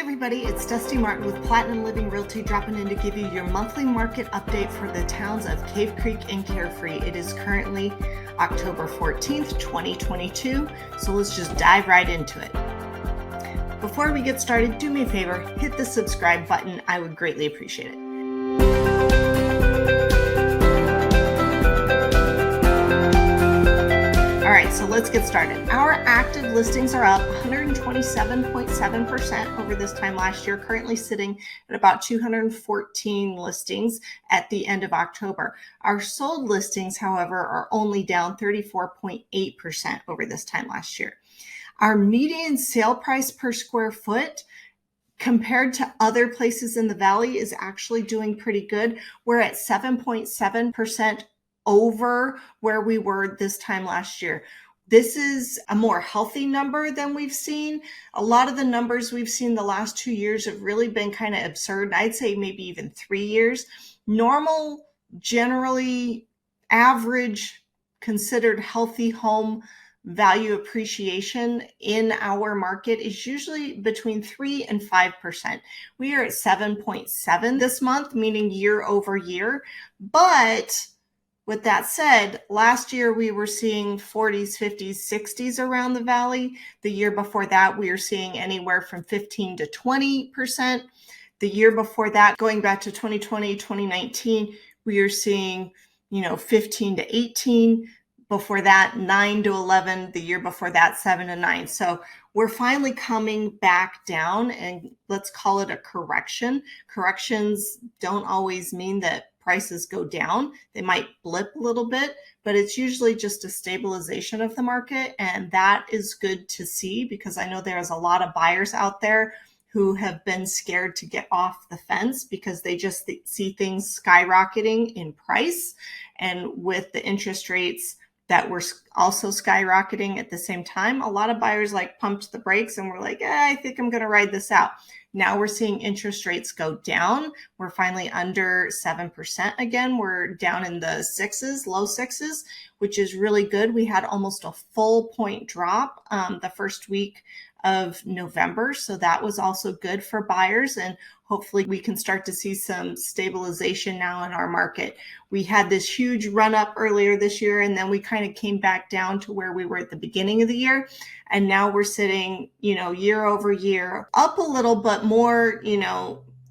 everybody, it's Dusti Martin with Platinum Living Realty dropping in to give you your monthly market update for the towns of Cave Creek and Carefree. It is currently October 14th, 2022, so let's just dive right into it. Before we get started, do me a favor, hit the subscribe button. I would greatly appreciate it. All right, so let's get started. Our active listings are up 127.7% over this time last year, currently sitting at about 214 listings at the end of October. Our sold listings, however, are only down 34.8% over this time last year. Our median sale price per square foot compared to other places in the valley is actually doing pretty good. We're at 7.7% over where we were this time last year. This is a more healthy number than we've seen. A lot of the numbers we've seen the last 2 years have really been kind of absurd. I'd say maybe even 3 years. Normal, generally average, considered healthy home value appreciation in our market is usually between 3 and 5%. We are at 7.7 this month, meaning year over year. But with that said, last year we were seeing 40s, 50s, 60s around the valley. The year before that, we were seeing anywhere from 15 to 20%. The year before that, going back to 2020, 2019, we were seeing, 15 to 18. Before that, 9 to 11. The year before that, 7 to 9. So we're finally coming back down, and let's call it a correction. Corrections don't always mean that prices go down. They might blip a little bit, but it's usually just a stabilization of the market. And that is good to see because I know there's a lot of buyers out there who have been scared to get off the fence because they just see things skyrocketing in price. And with the interest rates that were also skyrocketing at the same time, a lot of buyers pumped the brakes and were like, I think I'm going to ride this out. Now we're seeing interest rates go down. We're finally under 7% again. We're down in the sixes, low sixes, which is really good. We had almost a full point drop the first week of November. So that was also good for buyers. And hopefully we can start to see some stabilization now in our market. We had this huge run up earlier this year, and then we kind of came back down to where we were at the beginning of the year. And now we're sitting, year over year up a little, but more,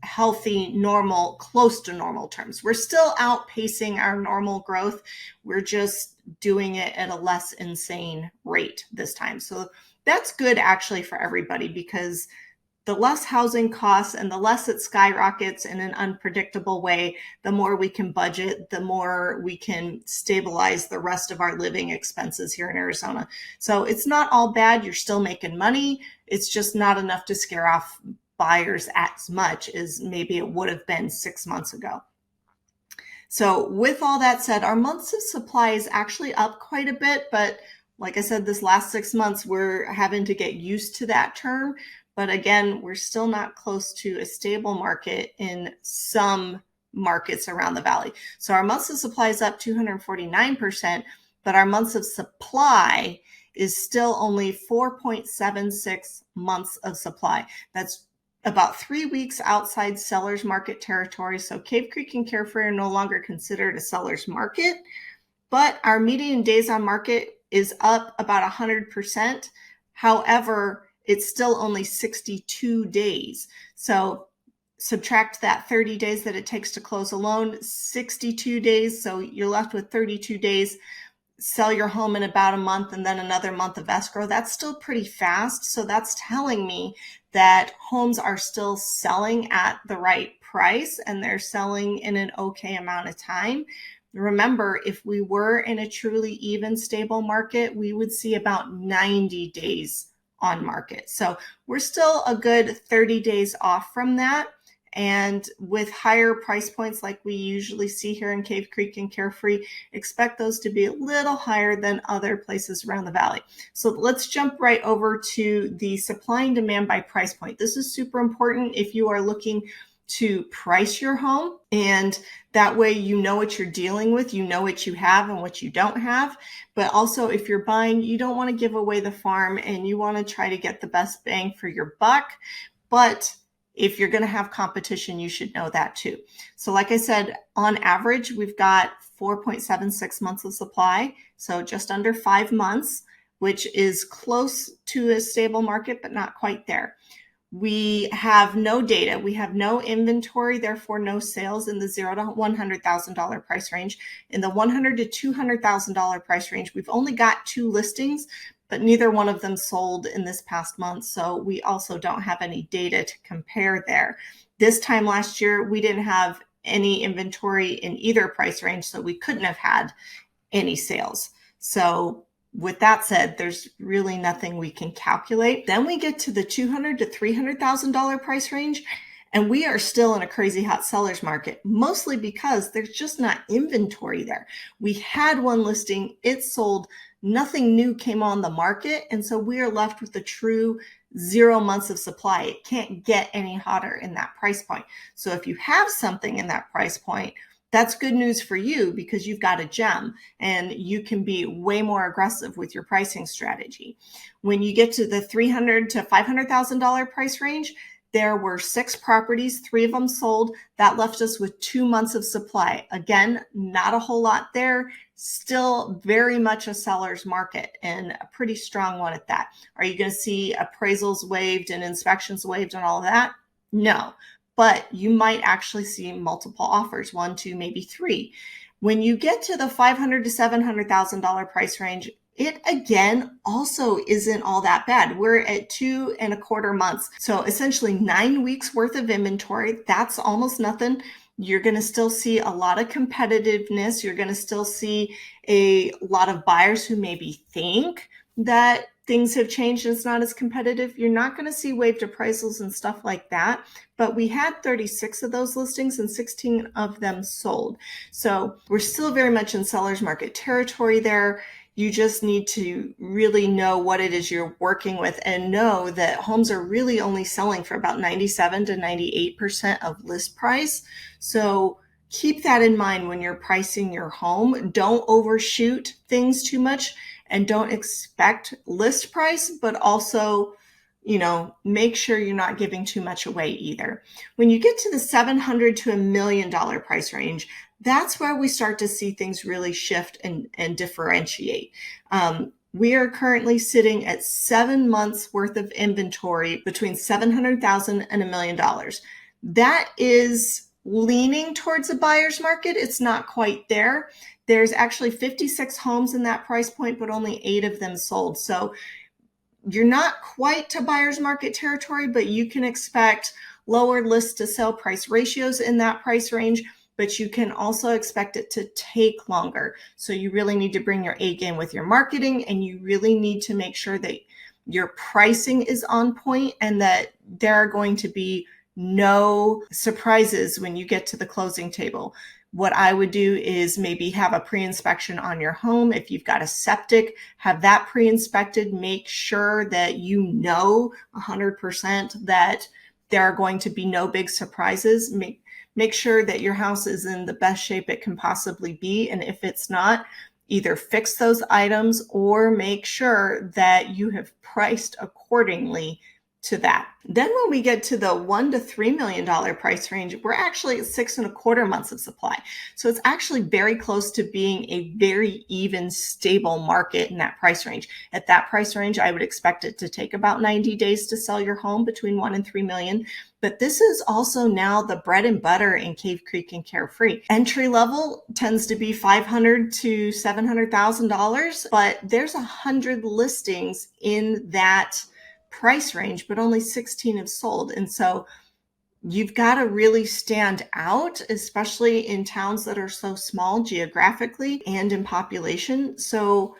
healthy, normal, close to normal terms. We're still outpacing our normal growth. We're just doing it at a less insane rate this time. So that's good actually for everybody because the less housing costs and the less it skyrockets in an unpredictable way, the more we can budget, the more we can stabilize the rest of our living expenses here in Arizona. So it's not all bad. You're still making money. It's just not enough to scare off buyers as much as maybe it would have been 6 months ago. So with all that said, our months of supply is actually up quite a bit, but like I said, this last 6 months, we're having to get used to that term. But again, we're still not close to a stable market in some markets around the valley. So our months of supply is up 249%, but our months of supply is still only 4.76 months of supply. That's about 3 weeks outside seller's market territory. So Cave Creek and Carefree are no longer considered a seller's market, but our median days on market is up about 100%. However, it's still only 62 days. So subtract that 30 days that it takes to close a loan, 62 days. So you're left with 32 days. Sell your home in about a month and then another month of escrow. That's still pretty fast. So that's telling me that homes are still selling at the right price and they're selling in an okay amount of time. Remember, if we were in a truly even stable market, we would see about 90 days on market. So we're still a good 30 days off from that. And with higher price points like we usually see here in Cave Creek and Carefree, expect those to be a little higher than other places around the valley. So let's jump right over to the supply and demand by price point. This is super important if you are looking to price your home, and that way you know what you're dealing with, you know what you have and what you don't have. But also if you're buying, you don't want to give away the farm and you want to try to get the best bang for your buck. But if you're going to have competition, you should know that too. So like I said, on average, we've got 4.76 months of supply. So just under 5 months, which is close to a stable market, but not quite there. We have no data. We have no inventory, therefore no sales in the $0 to $100,000 price range. In the $100,000 to $200,000 price range, we've only got 2 listings, but neither one of them sold in this past month. So we also don't have any data to compare there. This time last year, we didn't have any inventory in either price range, so we couldn't have had any sales. So with that said, there's really nothing we can calculate. Then we get to the $200,000 to $300,000 price range, and we are still in a crazy hot seller's market, mostly because there's just not inventory there. We had one listing, it sold, nothing new came on the market, and so we are left with a true 0 months of supply. It can't get any hotter in that price point. So if you have something in that price point, that's good news for you because you've got a gem and you can be way more aggressive with your pricing strategy. When you get to the $300,000 to $500,000 price range, there were 6 properties, 3 of them sold. That left us with 2 months of supply. Again, not a whole lot there. Still very much a seller's market, and a pretty strong one at that. Are you going to see appraisals waived and inspections waived and all of that? No. But you might actually see multiple offers, 1, 2, maybe 3. When you get to the $500,000 to $700,000 price range, it again also isn't all that bad. We're at 2.25 months. So essentially 9 weeks worth of inventory. That's almost nothing. You're going to still see a lot of competitiveness. You're going to still see a lot of buyers who maybe think that things have changed and it's not as competitive. You're not going to see waived appraisals and stuff like that. But we had 36 of those listings and 16 of them sold. So we're still very much in seller's market territory there. You just need to really know what it is you're working with and know that homes are really only selling for about 97 to 98% of list price. So keep that in mind when you're pricing your home. Don't overshoot things too much and don't expect list price, but also, make sure you're not giving too much away either. When you get to the $700,000 to $1 million price range, that's where we start to see things really shift and differentiate. We are currently sitting at 7 months worth of inventory between $700,000 and $1 million. That is leaning towards a buyer's market. It's not quite there. There's actually 56 homes in that price point, but only 8 of them sold. So you're not quite to buyer's market territory, but you can expect lower list to sell price ratios in that price range, but you can also expect it to take longer. So you really need to bring your A game with your marketing, and you really need to make sure that your pricing is on point and that there are going to be no surprises when you get to the closing table. What I would do is maybe have a pre-inspection on your home. If you've got a septic, have that pre-inspected. Make sure that 100% that there are going to be no big surprises. Make sure that your house is in the best shape it can possibly be. And if it's not, either fix those items or make sure that you have priced accordingly to that. Then when we get to the $1 to $3 million price range, we're actually at 6.25 months of supply. So it's actually very close to being a very even, stable market in that price range. At that price range, I would expect it to take about 90 days to sell your home between 1 and 3 million. But this is also now the bread and butter in Cave Creek and Carefree. Entry level tends to be $500,000 to $700,000, but there's 100 listings in that price range, but only 16 have sold. And so you've got to really stand out, especially in towns that are so small geographically and in population. So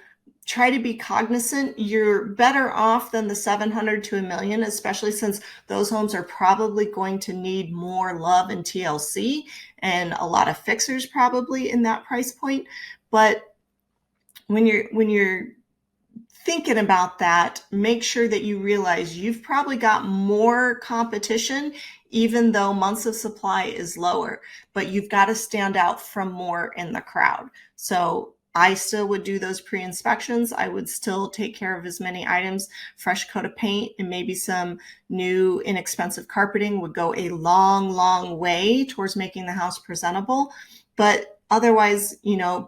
try to be cognizant. You're better off than the 700 to $1 million, especially since those homes are probably going to need more love and TLC and a lot of fixers probably in that price point. But when you're thinking about that, make sure that you realize you've probably got more competition, even though months of supply is lower, but you've got to stand out from more in the crowd. So I still would do those pre-inspections. I would still take care of as many items. Fresh coat of paint and maybe some new inexpensive carpeting would go a long, long way towards making the house presentable. But otherwise,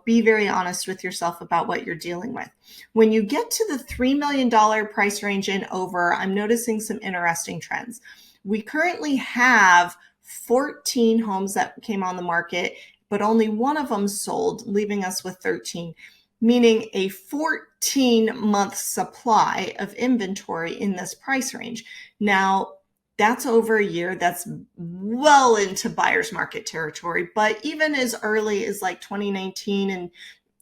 be very honest with yourself about what you're dealing with. When you get to the $3 million price range and over, I'm noticing some interesting trends. We currently have 14 homes that came on the market, but only one of them sold, leaving us with 13, meaning a 14-month supply of inventory in this price range. Now, that's over a year. That's well into buyer's market territory. But even as early as like 2019 and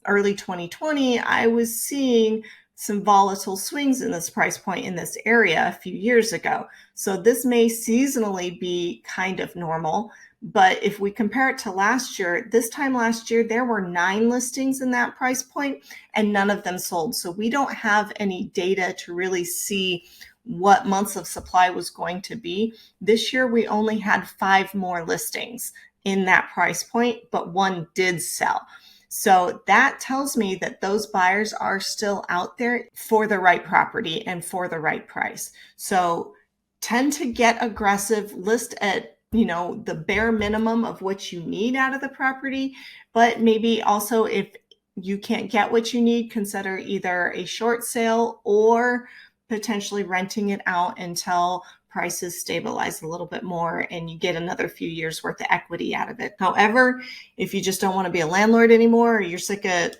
early 2020, I was seeing some volatile swings in this price point in this area a few years ago. So this may seasonally be kind of normal. But if we compare it to last year, this time last year, there were 9 listings in that price point and none of them sold. So we don't have any data to really see what months of supply was going to be. This year, we only had 5 more listings in that price point, but 1 did sell. So that tells me that those buyers are still out there for the right property and for the right price. So tend to get aggressive, list at the bare minimum of what you need out of the property, but maybe also if you can't get what you need, consider either a short sale or potentially renting it out until prices stabilize a little bit more and you get another few years worth of equity out of it. However, if you just don't want to be a landlord anymore, or you're sick of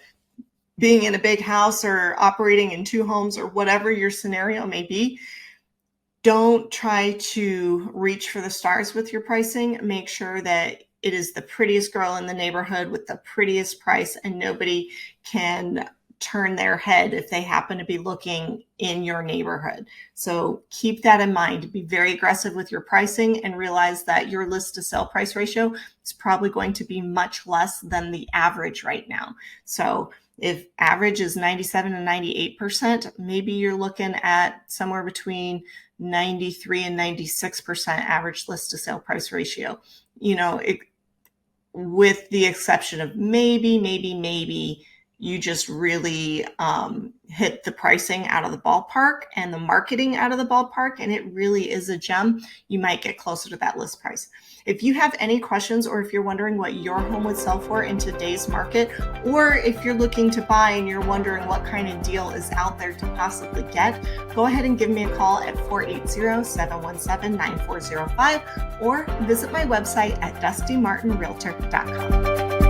being in a big house or operating in 2 homes or whatever your scenario may be, don't try to reach for the stars with your pricing. Make sure that it is the prettiest girl in the neighborhood with the prettiest price, and nobody can turn their head if they happen to be looking in your neighborhood. So keep that in mind. Be very aggressive with your pricing and realize that your list to sell price ratio is probably going to be much less than the average right now. So if average is 97 and 98%, maybe you're looking at somewhere between 93 and 96% average list to sale price ratio. With the exception of maybe you just really hit the pricing out of the ballpark and the marketing out of the ballpark, and it really is a gem, you might get closer to that list price. If you have any questions, or if you're wondering what your home would sell for in today's market, or if you're looking to buy and you're wondering what kind of deal is out there to possibly get, go ahead and give me a call at 480-717-9405 or visit my website at dustymartinrealtor.com.